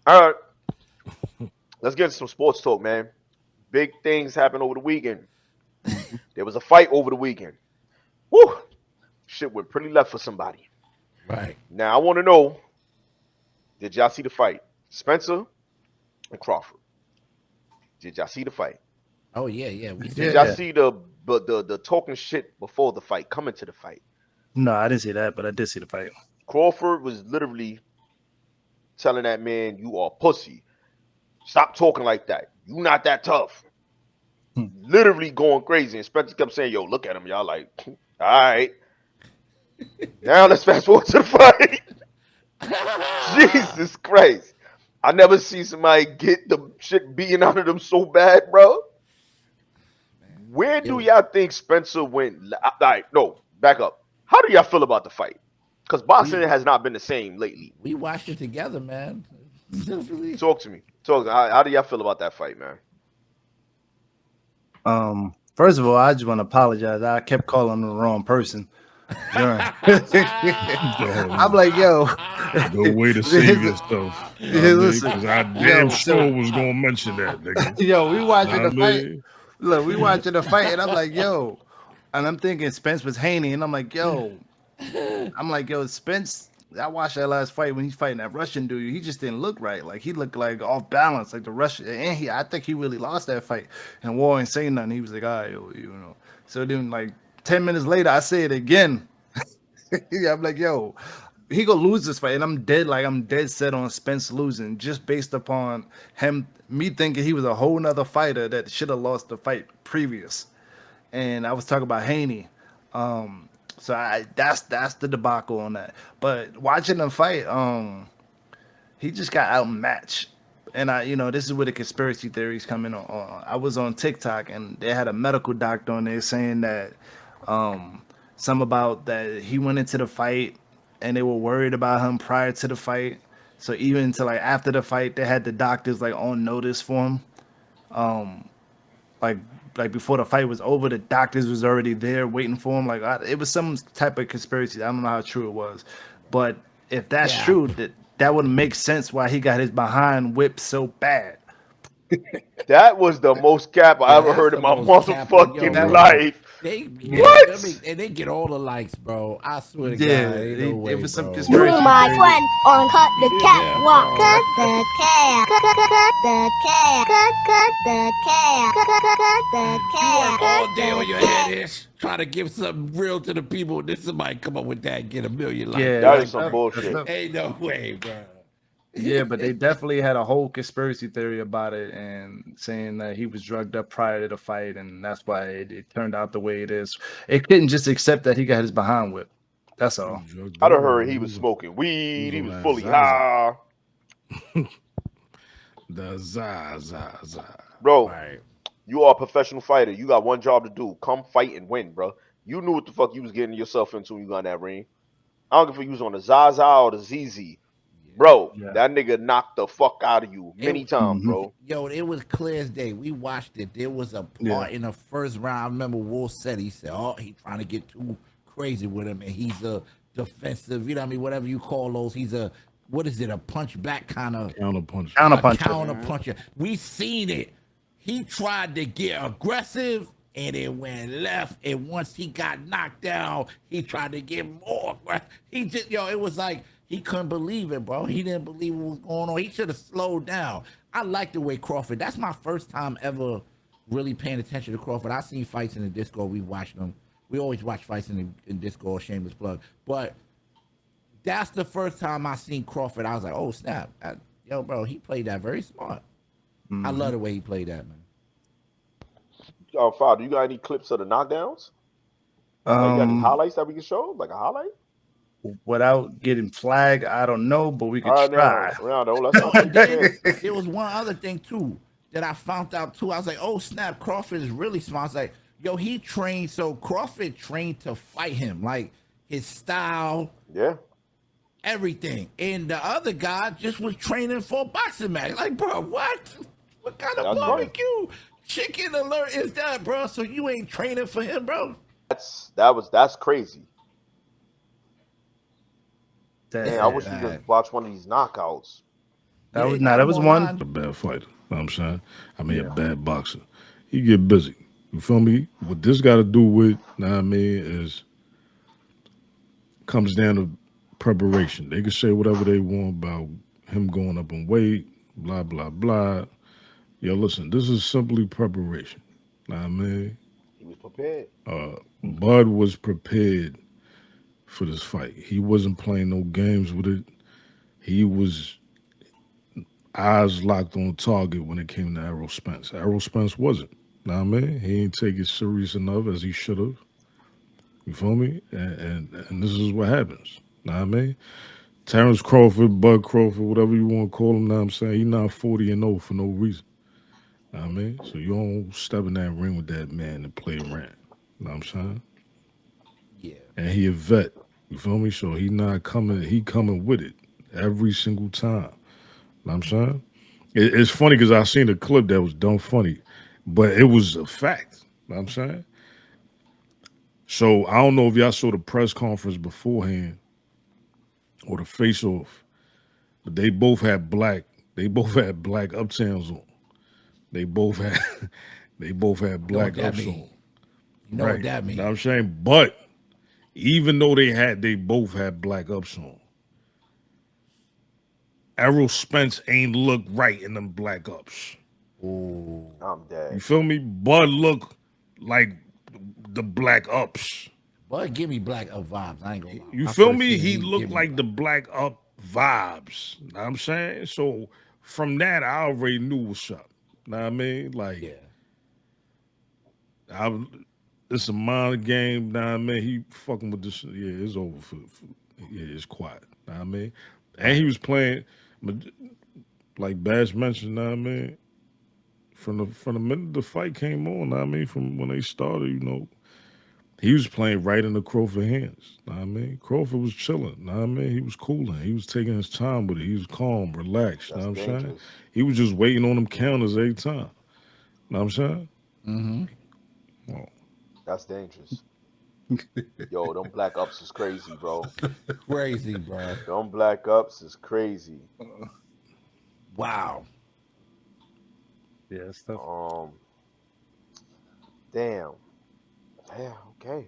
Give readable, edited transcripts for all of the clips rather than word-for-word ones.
All right, let's get into some sports talk, man. Big things happened over the weekend. Mhm. There was a fight over the weekend. Woo! Shit went pretty left for somebody. Right. Now I want to know: did y'all see the fight, Spencer and Crawford? Did y'all see the fight? Oh yeah, yeah. We Did seen y'all Yeah. it. see the talking shit before the fight, coming to the fight? No, I didn't see that, but I did see the fight. Crawford was literally telling that man, "You are a pussy. Stop talking like that. You not that tough." Hmm. Literally going crazy. And Spencer kept saying, "Yo, look at him." Y'all like, all right. Now let's fast forward to the fight. Jesus Christ. I never see somebody get the shit beaten out of them so bad, bro. Where It do was. y'all think Spencer went? All right, no, back up. How do y'all feel about the fight? Because boxing We has not been the same lately. we watched it together, man. Seriously. Talk to me. Talk. How do y'all feel about that fight, man? First of all, I just want to apologize. I kept calling the wrong person during. I'm Yo, like, yo, the way to save here's- yourself. Know what I mean? listen, Because I damn yo, sure so was going to mention that, nigga. yo, we Know watching what I the fight. mean? Look, we watching the fight, and I'm like, yo, and I'm thinking Spence was Haney, and I'm like, yo, Spence. I watched that last fight when he's fighting that Russian dude. He just didn't look right. Like he looked like off balance, like the Russian. And I think he really lost that fight. And War ain't saying nothing. He was like, all right, you know. So then, like 10 minutes later, I say it again. I'm like, yo, he gonna lose this fight, and I'm dead. Like I'm dead set on Spence losing, just based upon me thinking he was a whole nother fighter that should have lost the fight previous. And I was talking about Haney. So that's the debacle on that. But watching them fight, he just got outmatched. And this is where the conspiracy theories come in. I was on TikTok and they had a medical doctor on there saying that um, some about that he went into the fight and they were worried about him prior to the fight. So even to like after the fight, they had the doctors like on notice for him. Like like before the fight was over, the doctors was already there waiting for him. It was some type of conspiracy. I don't know how true it was, but if that's Yeah. true, that would make sense why he got his behind whipped so bad. That was the most cap I Yeah, ever that's heard the in my most capital. Yo, motherfucking That was bro. life. They yeah, I mean, What? and they get all the likes, bro. I swear to yeah, God, ain't no it way, was some bro. You conspiracy my theory. friend on cut the Yeah, catwalk. bro. Cut the cat. Cut the cat. Cut the cat. Cut the You cat. work Cut all day on the your head cat. ish, trying to give something real to the people. Then somebody come up with that and get a million likes. Yeah, That Like, is that's some tough. That's bullshit. tough. ain't no way, bro. Yeah, but they definitely had a whole conspiracy theory about it and saying that he was drugged up prior to the fight, and that's why it turned out the way it is. It couldn't just accept that he got his behind whipped. That's He all. was drugged I up, done or heard he was smoking he weed. was He on was that fully Zaza. high. The Zaza. Bro, Right. you are a professional fighter. You got one job to do. Come fight and win, bro. You knew what the fuck you was getting yourself into when you got in that ring. I don't give a fuck if you was on the Zaza or the ZZ. Yeah. Bro, Yeah. that nigga knocked the fuck out of you It, many times, Hmm. bro. yo, it was clear as day. We watched it. There was a Yeah. part in the first round. I remember Wolf said, he said, oh, he trying to get too crazy with him. And he's a defensive, you know what I mean? Whatever you call those. He's a, what is it, a punch back kind of, Counter punch. Counter a puncher. counter puncher. We seen it. He tried to get aggressive and it went left. And once he got knocked down, he tried to get more aggressive. He just, yo, it was like he couldn't believe it, bro. He didn't believe what was going on. He should have slowed down. I like the way Crawford. That's my first time ever really paying attention to Crawford. I seen fights in the disco. We watched them. We always watch fights in disco. Shameless plug, but that's the first time I seen Crawford. I was like, oh snap, yo, bro, he played that very smart. I Hmm. love the way he played that, man. Father, you got any clips of the knockdowns? Like, you got any Um, highlights that we can show? Like a highlight? without getting flagged, I don't know, but we All could right, try. no, let's Yo, not and take a then chance. there was one other thing too that I found out too. I was like, oh snap, Crawford is really smart. I was like, yo, he trained. So Crawford trained to fight him, like his style, Yeah, everything. And the other guy just was training for a boxing match. Like, bro, what? What kind of that's right. barbecue chicken alert is that, bro? So you ain't training for him, bro? That's crazy. This Man, I is That wish we could bad. watch one of these knockouts. That Yeah, was he got that him was on one. line. A bad fighter. You know what I'm saying? I mean, a Yeah. bad boxer. He get busy. You feel me? What this got to do with, know what I mean, is comes down to preparation. They can say whatever they want about him going up in weight, blah, blah, blah. Yo, listen, this is simply preparation. Know what I mean? He was prepared. Bud was prepared for this fight. He wasn't playing no games with it. He was eyes locked on target when it came to Errol Spence. Errol Spence wasn't. Know what I mean? He ain't take it serious enough as he should have. You feel me? And this is what happens. Know what I mean? Terrence Crawford, Bud Crawford, whatever you want to call him, know what I'm saying? He not 40-0 for no reason. Know what I mean? So you don't step in that ring with that man and play around. Know what I'm saying? Yeah. And he a vet. You feel me? So he coming with it every single time. Know what I'm saying? It's funny because I seen a clip that was dumb funny, but it was a fact. Know what I'm saying? So I don't know if y'all saw the press conference beforehand or the face off, but they both had black uptowns on. They both had they both had You know what black that ups mean? on. You know what Right. that Know what mean? I'm saying? But even though they both had black ups on, Errol Spence ain't look right in them black ups. Ooh. I'm You dead. feel me? Bud look like the black ups. Bud, give me black up vibes. I ain't gonna lie. When You I feel first me? seen him, He he looked give me like the black. black up vibes. Know what I'm saying? So from that, I already knew what's up. Know what I mean? Like, Yeah. I, it's a mind game. Know what I mean? He fucking with this. Yeah, it's over yeah, it's quiet. Know what I mean? And he was playing, like Bash mentioned, know what I mean? From the minute the fight came on, know what I mean? From when they started, he was playing right in the Crawford hands. Know what I mean? Crawford was chilling. Know what I mean? He was cooling. He was taking his time with it. He was calm, relaxed. Know That's what I'm saying? dangerous. He was just waiting on them counters every time. Know what I'm saying? Mm-hmm. Well, That's dangerous. Yo, them black ups is crazy, bro. Crazy, bro. Them black ups is crazy. Wow. Yeah, stuff. Damn. Yeah, okay.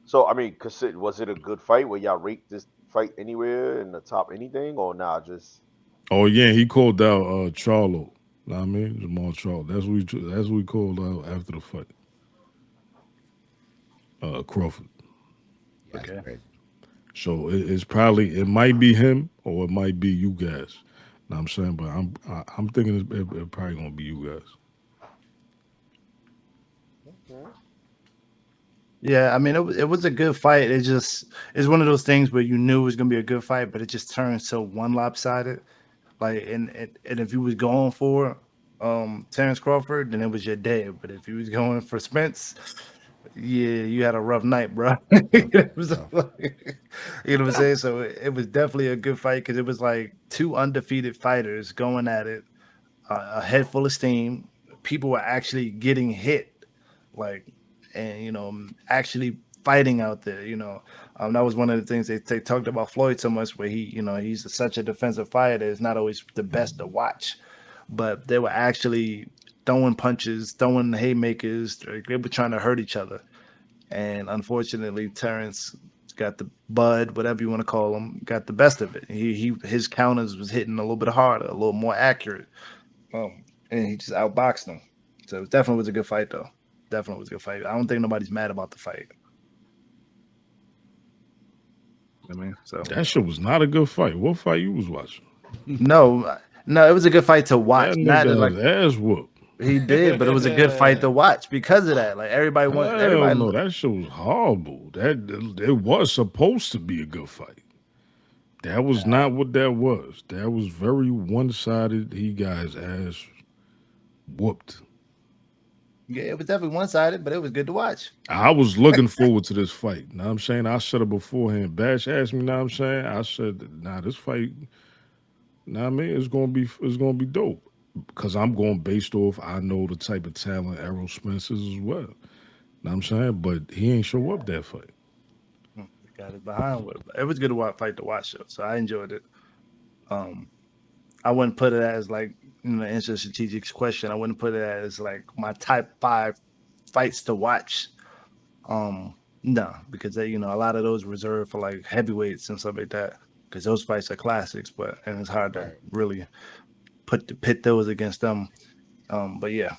So I mean, was it a good fight? Where y'all rate this fight anywhere in the top anything, or nah? Just oh yeah, he called out Charlo. Know what I mean? Jamal Charlo. That's what he called out after the fight. Crawford. Yeah, that's Okay. crazy. So it might be him or it might be you guys. Know what I'm saying? But I'm thinking it's probably gonna be you guys. okay. Yeah, I mean, it was a good fight. It's one of those things where you knew it was gonna be a good fight, but it just turned so one lopsided. Like, and if you was going for Terrence Crawford, then it was your day. But if you was going for Spence, yeah, you had a rough night, bro. It was like- you know what I'm saying? So it was definitely a good fight because it was like two undefeated fighters going at it, a head full of steam. People were actually getting hit, like, and actually fighting out there. That was one of the things they talked about Floyd so much, where he's such a defensive fighter. It's not always the best to watch, but they were actually throwing punches, throwing haymakers. They were trying to hurt each other, and unfortunately, Terrence got the Bud, whatever you want to call him, got the best of it. His counters was hitting a little bit harder, a little more accurate. And he just outboxed him. So it definitely was a good fight, though. Definitely was a good fight. I don't think nobody's mad about the fight. I mean, so That shit was not a good fight. What fight you was watching? no, it was a good fight to watch. That nigga Not got like his ass whooped. he did, but it was a good fight to watch because of that. Like Hell no, that shit was horrible. That it was supposed to be a good fight. That was not what that was. That was very one sided. He got his ass whooped. Yeah, it was definitely one sided, but it was good to watch. I was looking forward to this fight. Know what I'm saying? I said it beforehand. Bash asked me, know what I'm saying? I said, nah, this fight, know what I mean, it's gonna be dope. Because I'm going based off I know the type of talent Errol Spence is as well. Know what I'm saying? But he ain't show up that fight. Got it behind with it. It was good to fight to watch, though. So I enjoyed it. I wouldn't put it as like, answer the strategic question. I wouldn't put it as like my top 5 fights to watch. No, because they, a lot of those reserved for like heavyweights and stuff like that. Because those fights are classics, and it's hard to Right. really pit those against them. But yeah,